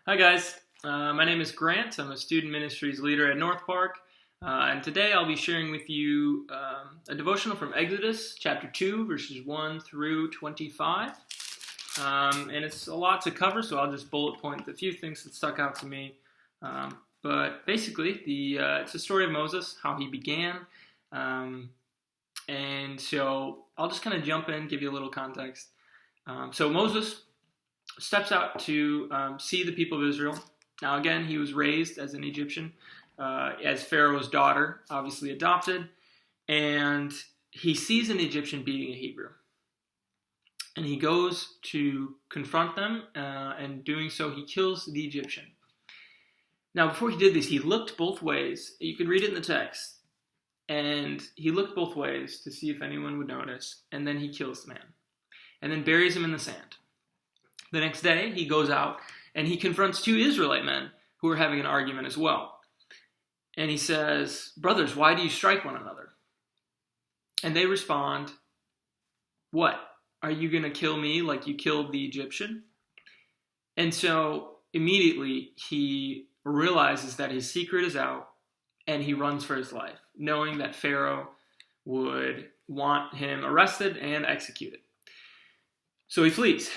Hi guys, my name is Grant. I'm a student ministries leader at North Park, and today I'll be sharing with you a devotional from Exodus chapter 2, verses 1 through 25. And it's a lot to cover, so I'll just bullet point a few things that stuck out to me. But basically, it's a story of Moses, how he began, and so I'll just kind of jump in, give you a little context. So Moses steps out to see the people of Israel. Now again, he was raised as an Egyptian, as Pharaoh's daughter, obviously adopted, and he sees an Egyptian beating a Hebrew. And he goes to confront them, and doing so, he kills the Egyptian. Now before he did this, he looked both ways. You can read it in the text. And he looked both ways to see if anyone would notice, and then he kills the man, and then buries him in the sand. The next day, he goes out and he confronts two Israelite men who are having an argument as well. And he says, "Brothers, why do you strike one another?" And they respond, "What? Are you going to kill me like you killed the Egyptian?" And so immediately he realizes that his secret is out and he runs for his life, knowing that Pharaoh would want him arrested and executed. So he flees.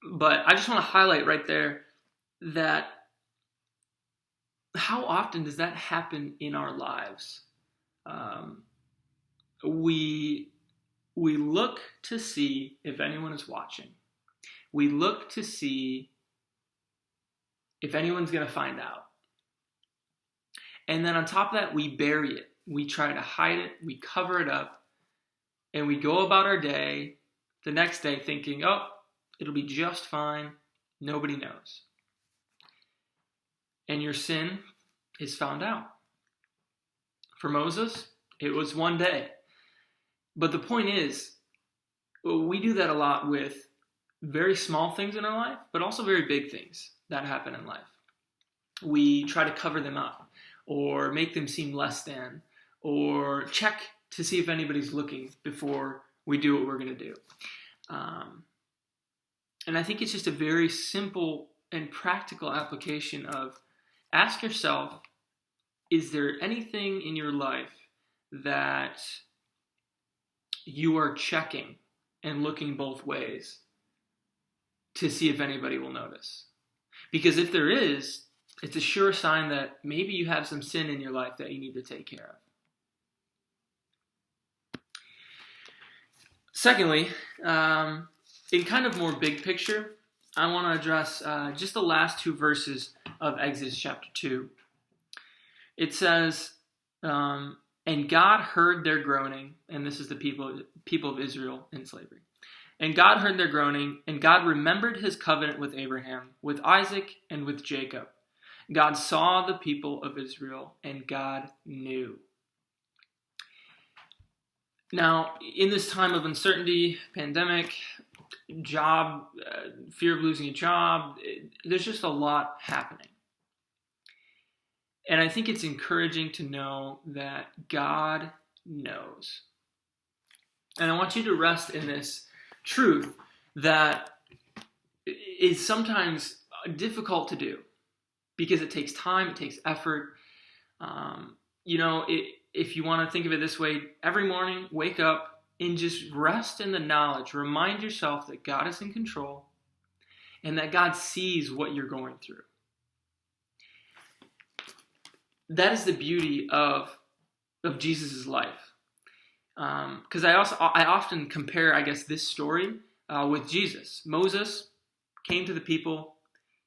But I just want to highlight right there that how often does that happen in our lives? We look to see if anyone is watching. We look to see if anyone's going to find out. And then on top of that, we bury it. We try to hide it. We cover it up. And we go about our day the next day thinking, oh, it'll be just fine. Nobody knows. And your sin is found out. For Moses, it was one day. But the point is, we do that a lot with very small things in our life, but also very big things that happen in life. We try to cover them up or make them seem less than, or check to see if anybody's looking before we do what we're going to do. And I think it's just a very simple and practical application of ask yourself, is there anything in your life that you are checking and looking both ways to see if anybody will notice? Because if there is, it's a sure sign that maybe you have some sin in your life that you need to take care of. Secondly, in kind of more big picture, I want to address just the last two verses of Exodus chapter 2. It says, and God heard their groaning, and this is the people of Israel in slavery. And God heard their groaning, and God remembered his covenant with Abraham, with Isaac, and with Jacob. God saw the people of Israel, and God knew. Now, in this time of uncertainty, pandemic, job, fear of losing a job, there's just a lot happening. And I think it's encouraging to know that God knows. And I want you to rest in this truth that is sometimes difficult to do because it takes time, it takes effort. If you want to think of it this way, every morning, wake up and just rest in the knowledge. Remind yourself that God is in control and that God sees what you're going through. That is the beauty of Jesus' life. Because I often compare, this story with Jesus. Moses came to the people.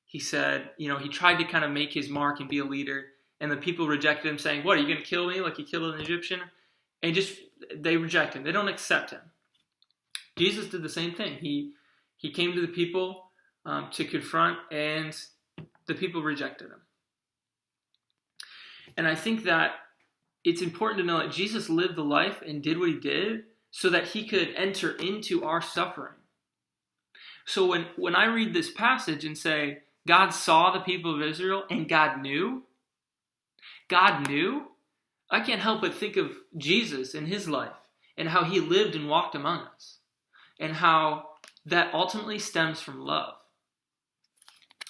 He said, he tried to kind of make his mark and be a leader. And the people rejected him, saying, "What, are you going to kill me like you killed an Egyptian?" And they reject him. They don't accept him. Jesus did the same thing. He came to the people to confront, and the people rejected him. And I think that it's important to know that Jesus lived the life and did what he did so that he could enter into our suffering. So when I read this passage and say, God saw the people of Israel and God knew, I can't help but think of Jesus and his life and how he lived and walked among us and how that ultimately stems from love.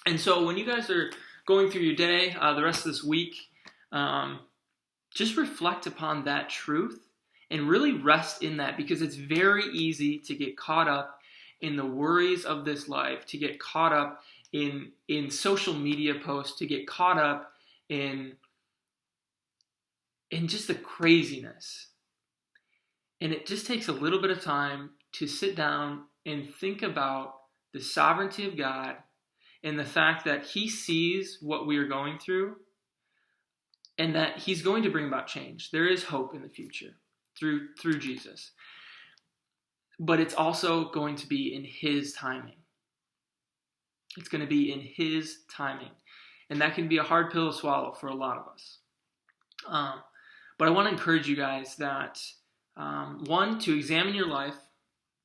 And so when you guys are going through your day, the rest of this week, just reflect upon that truth and really rest in that, because it's very easy to get caught up in the worries of this life, to get caught up in social media posts, to get caught up in just the craziness. And it just takes a little bit of time to sit down and think about the sovereignty of God and the fact that He sees what we are going through and that He's going to bring about change. There is hope in the future through Jesus. But it's also going to be in His timing. It's going to be in His timing. And that can be a hard pill to swallow for a lot of us. But I want to encourage you guys that, one, to examine your life.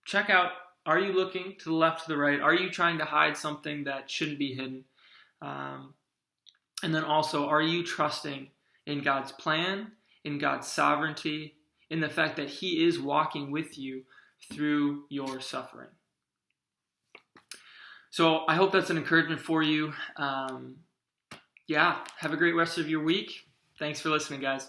Check out, are you looking to the left, to the right? Are you trying to hide something that shouldn't be hidden? And then also, are you trusting in God's plan, in God's sovereignty, in the fact that He is walking with you through your suffering? So I hope that's an encouragement for you. Have a great rest of your week. Thanks for listening, guys.